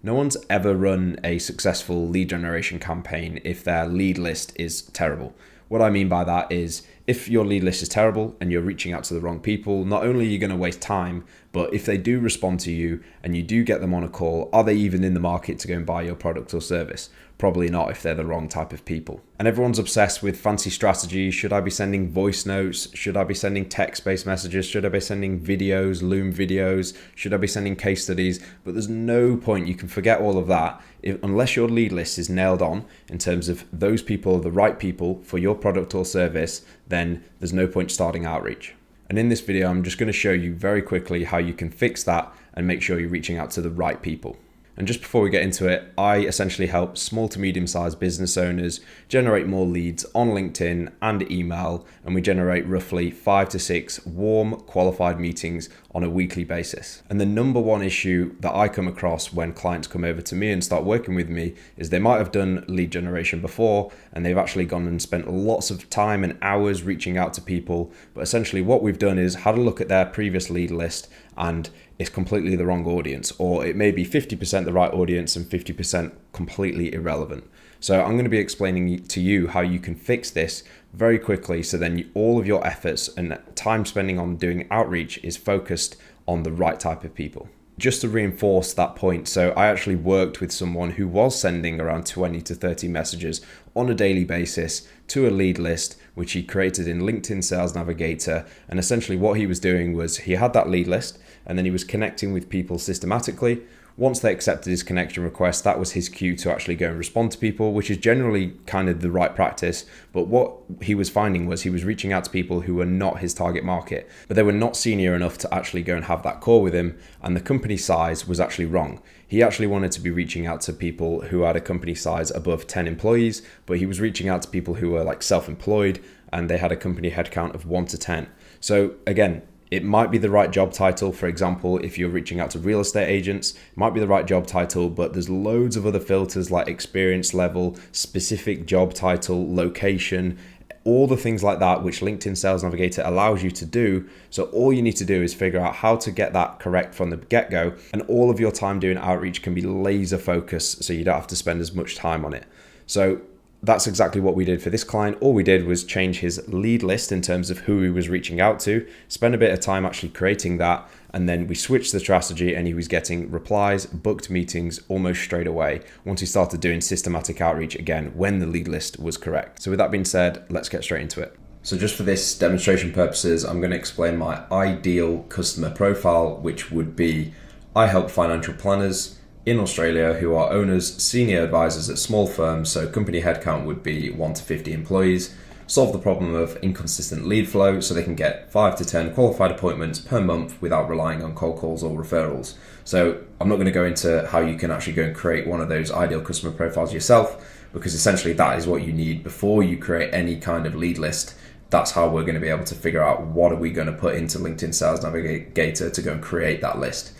No one's ever run a successful lead generation campaign if their lead list is terrible. What I mean by that is if your lead list is terrible and you're reaching out to the wrong people, not only are you going to waste time, but if they do respond to you and you do get them on a call, are they even in the market to go and buy your product or service? Probably not if they're the wrong type of people. And everyone's obsessed with fancy strategies. Should I be sending voice notes? Should I be sending text-based messages? Should I be sending videos, Loom videos? Should I be sending case studies? But there's no point. You can forget all of that unless your lead list is nailed on in terms of those people are the right people for your product or service, then there's no point starting outreach. And in this video, I'm just going to show you very quickly how you can fix that and make sure you're reaching out to the right people. And just before we get into it, I essentially help small to medium-sized business owners generate more leads on LinkedIn and email, and we generate roughly 5 to 6 warm, qualified meetings on a weekly basis. And the number one issue that I come across when clients come over to me and start working with me is they might have done lead generation before, and they've actually gone and spent lots of time and hours reaching out to people. But essentially what we've done is had a look at their previous lead list, and it's completely the wrong audience, or it may be 50% the right audience and 50% completely irrelevant. So I'm going to be explaining to you how you can fix this very quickly, so then all of your efforts and time spending on doing outreach is focused on the right type of people. Just to reinforce that point, so I actually worked with someone who was sending around 20 to 30 messages on a daily basis to a lead list, which he created in LinkedIn Sales Navigator. And essentially what he was doing was he had that lead list and then he was connecting with people systematically. Once they accepted his connection request, that was his cue to actually go and respond to people, which is generally kind of the right practice. But what he was finding was he was reaching out to people who were not his target market, but they were not senior enough to actually go and have that call with him. And the company size was actually wrong. He actually wanted to be reaching out to people who had a company size above 10 employees, but he was reaching out to people who were like self-employed and they had a company headcount of 1 to 10. So again, it might be the right job title. For example, if you're reaching out to real estate agents, it might be the right job title, but there's loads of other filters like experience level, specific job title, location, all the things like that, which LinkedIn Sales Navigator allows you to do. So all you need to do is figure out how to get that correct from the get-go, and all of your time doing outreach can be laser focused, so you don't have to spend as much time on it. So that's exactly what we did for this client. All we did was change his lead list in terms of who he was reaching out to, spend a bit of time actually creating that, and then we switched the strategy and he was getting replies, booked meetings almost straight away once he started doing systematic outreach again when the lead list was correct. So with that being said, let's get straight into it. So just for this demonstration purposes, I'm going to explain my ideal customer profile, which would be I help financial planners in Australia who are owners, senior advisors at small firms, so company headcount would be 1 to 50 employees, solve the problem of inconsistent lead flow so they can get 5 to 10 qualified appointments per month without relying on cold calls or referrals. So I'm not going to go into how you can actually go and create one of those ideal customer profiles yourself, because essentially that is what you need before you create any kind of lead list. That's how we're going to be able to figure out what are we going to put into LinkedIn Sales Navigator to go and create that list.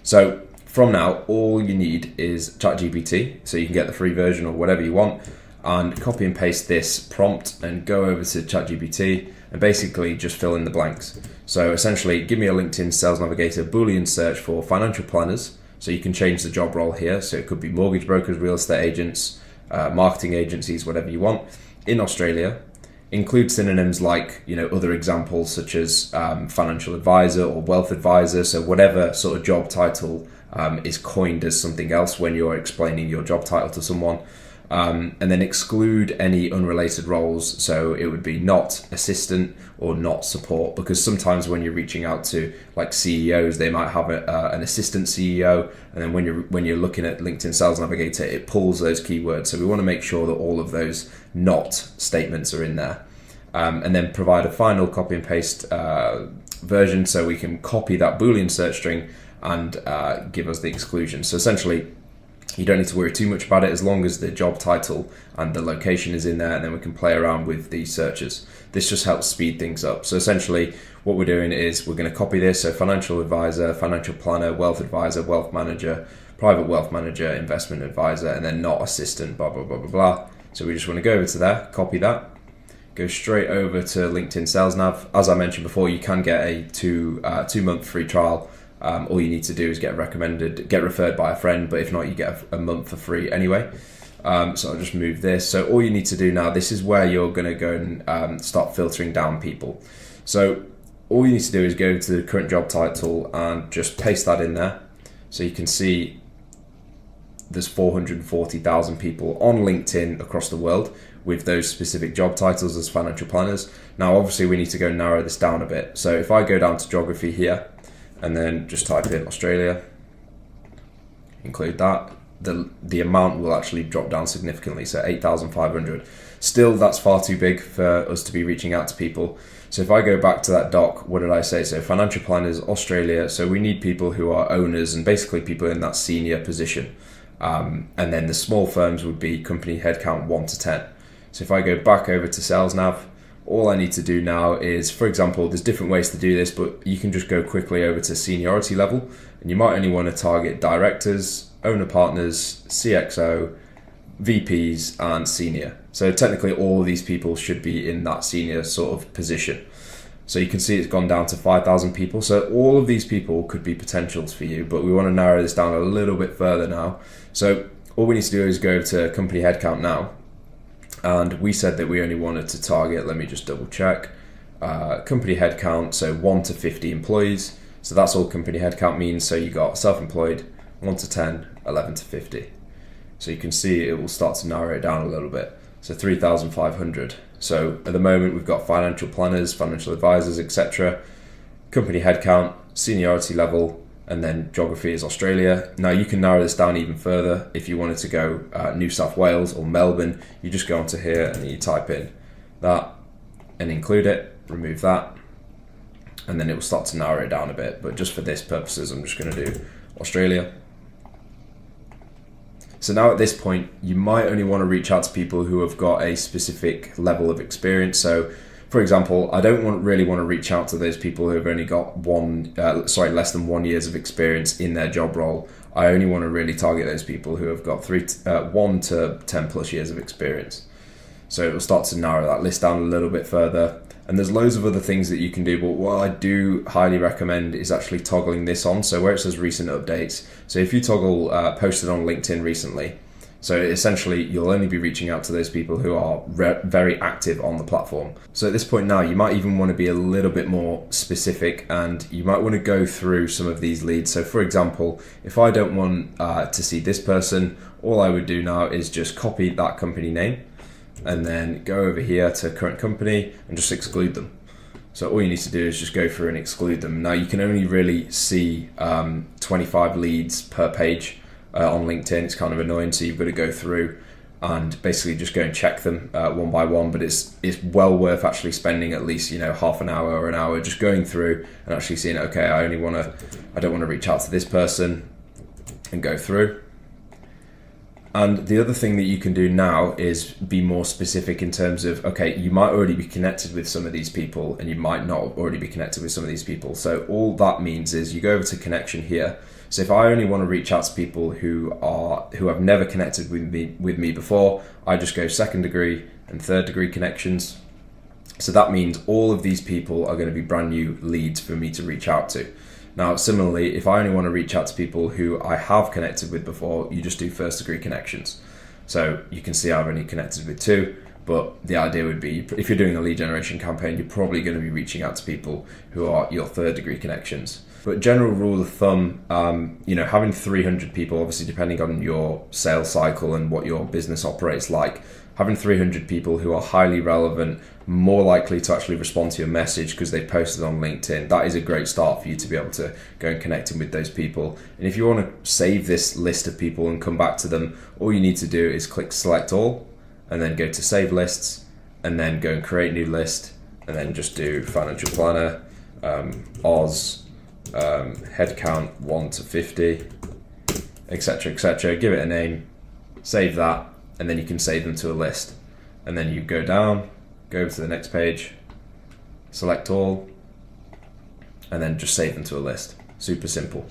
So from now, all you need is ChatGPT, so you can get the free version or whatever you want, and copy and paste this prompt and go over to ChatGPT and basically just fill in the blanks. So essentially, give me a LinkedIn Sales Navigator Boolean search for financial planners. So you can change the job role here. So it could be mortgage brokers, real estate agents, marketing agencies, whatever you want, in Australia. Include synonyms like, other examples such as financial advisor or wealth advisor. So whatever sort of job title is coined as something else when you're explaining your job title to someone, and then exclude any unrelated roles. So it would be not assistant or not support, because sometimes when you're reaching out to like CEOs, they might have an assistant CEO, and then when you're looking at LinkedIn Sales Navigator, it pulls those keywords. So we want to make sure that all of those not statements are in there, and then provide a final copy and paste version so we can copy that Boolean search string and give us the exclusion. So essentially, you don't need to worry too much about it as long as the job title and the location is in there, and then we can play around with the searches. This just helps speed things up. So essentially, what we're doing is we're going to copy this. So financial advisor, financial planner, wealth advisor, wealth manager, private wealth manager, investment advisor, and then not assistant, blah, blah, blah, blah, blah. So we just want to go over to there, copy that, go straight over to LinkedIn Sales Nav. As I mentioned before, you can get a two-month free trial All you need to do is get referred by a friend, but if not, you get a month for free anyway. So I'll just move this. So all you need to do now, this is where you're going to go and start filtering down people. So all you need to do is go to the current job title and just paste that in there. So you can see there's 440,000 people on LinkedIn across the world with those specific job titles as financial planners. Now, obviously, we need to go narrow this down a bit. So if I go down to geography here and then just type in Australia, include that, the amount will actually drop down significantly. So 8,500. Still, that's far too big for us to be reaching out to people. So if I go back to that doc, what did I say? So financial planners, Australia. So we need people who are owners and basically people in that senior position. And then the small firms would be company headcount 1 to 10. So if I go back over to Sales Nav, all I need to do now is, for example, there's different ways to do this, but you can just go quickly over to seniority level, and you might only want to target directors, owner partners, CXO, VPs, and senior. So technically all of these people should be in that senior sort of position. So you can see it's gone down to 5,000 people. So all of these people could be potentials for you, but we want to narrow this down a little bit further now. So all we need to do is go to company headcount now. And we said that we only wanted to target, let me just double check, company headcount, so 1 to 50 employees. So that's all company headcount means. So you got self-employed, 1 to 10, 11 to 50. So you can see it will start to narrow it down a little bit. So 3,500. So at the moment we've got financial planners, financial advisors, etc. Company headcount, seniority level, and then geography is Australia. Now you can narrow this down even further. If you wanted to go New South Wales or Melbourne, you just go onto here and you type in that and include it, remove that, and then it will start to narrow it down a bit. But just for this purposes, I'm just going to do Australia. So now at this point, you might only want to reach out to people who have got a specific level of experience. So for example, I don't really want to reach out to those people who have only got less than 1 years of experience in their job role. I only want to really target those people who have got 1 to 10 plus years of experience. So it will start to narrow that list down a little bit further. And there's loads of other things that you can do, but what I do highly recommend is actually toggling this on. So where it says recent updates, so if you toggle posted on LinkedIn recently, so essentially you'll only be reaching out to those people who are very active on the platform. So at this point now, you might even want to be a little bit more specific, and you might want to go through some of these leads. So for example, if I don't want to see this person, all I would do now is just copy that company name and then go over here to current company and just exclude them. So all you need to do is just go through and exclude them. Now you can only really see 25 leads per page on LinkedIn. It's kind of annoying, so you've got to go through and basically just go and check them one by one. But it's well worth actually spending at least half an hour or an hour just going through and actually seeing, okay, I don't want to reach out to this person, and go through. And the other thing that you can do now is be more specific in terms of, okay, you might already be connected with some of these people and you might not already be connected with some of these people. So all that means is you go over to connection here. So if I only want to reach out to people who have never connected with me before, I just go 2nd degree and 3rd degree connections. So that means all of these people are going to be brand new leads for me to reach out to. Now, similarly, if I only want to reach out to people who I have connected with before, you just do 1st degree connections. So you can see I've only connected with 2, but the idea would be, if you're doing a lead generation campaign, you're probably going to be reaching out to people who are your 3rd degree connections. But general rule of thumb, having 300 people, obviously depending on your sales cycle and what your business operates like, having 300 people who are highly relevant, more likely to actually respond to your message because they posted on LinkedIn, that is a great start for you to be able to go and connect with those people. And if you want to save this list of people and come back to them, all you need to do is click select all and then go to save lists and then go and create new list and then just do financial planner, Oz, headcount 1 to 50, etc, etc. Give it a name, save that, and then you can save them to a list. And then you go down, go to the next page, select all, and then just save them to a list. Super simple.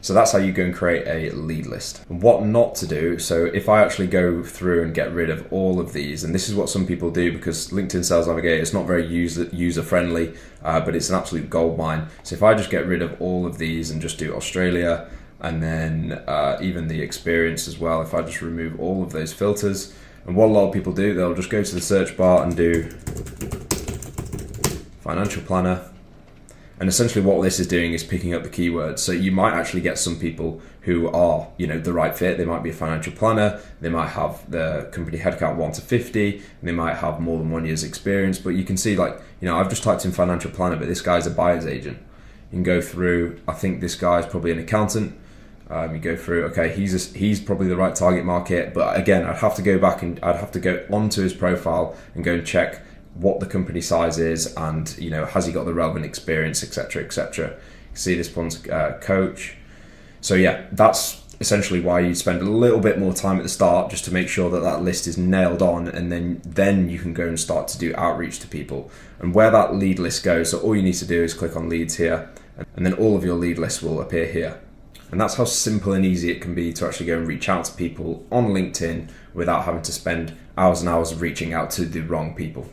So that's how you go and create a lead list. And what not to do, so if I actually go through and get rid of all of these, and this is what some people do because LinkedIn Sales Navigator is not very user friendly, but it's an absolute goldmine. So if I just get rid of all of these and just do Australia, and then even the experience as well, if I just remove all of those filters, and what a lot of people do, they'll just go to the search bar and do financial planner. And essentially what this is doing is picking up the keywords. So you might actually get some people who are, the right fit. They might be a financial planner. They might have the company headcount 1 to 50. And they might have more than 1 year's experience. But you can see I've just typed in financial planner, but this guy's a buyer's agent. You can go through, I think this guy's probably an accountant. You go through, okay, he's probably the right target market. But again, I'd have to go back and I'd have to go onto his profile and go and check what the company size is, and has he got the relevant experience, etc., etc. You see this one's coach. So yeah, that's essentially why you spend a little bit more time at the start just to make sure that list is nailed on, and then you can go and start to do outreach to people. And where that lead list goes, so all you need to do is click on leads here, and then all of your lead lists will appear here. And that's how simple and easy it can be to actually go and reach out to people on LinkedIn without having to spend hours and hours reaching out to the wrong people.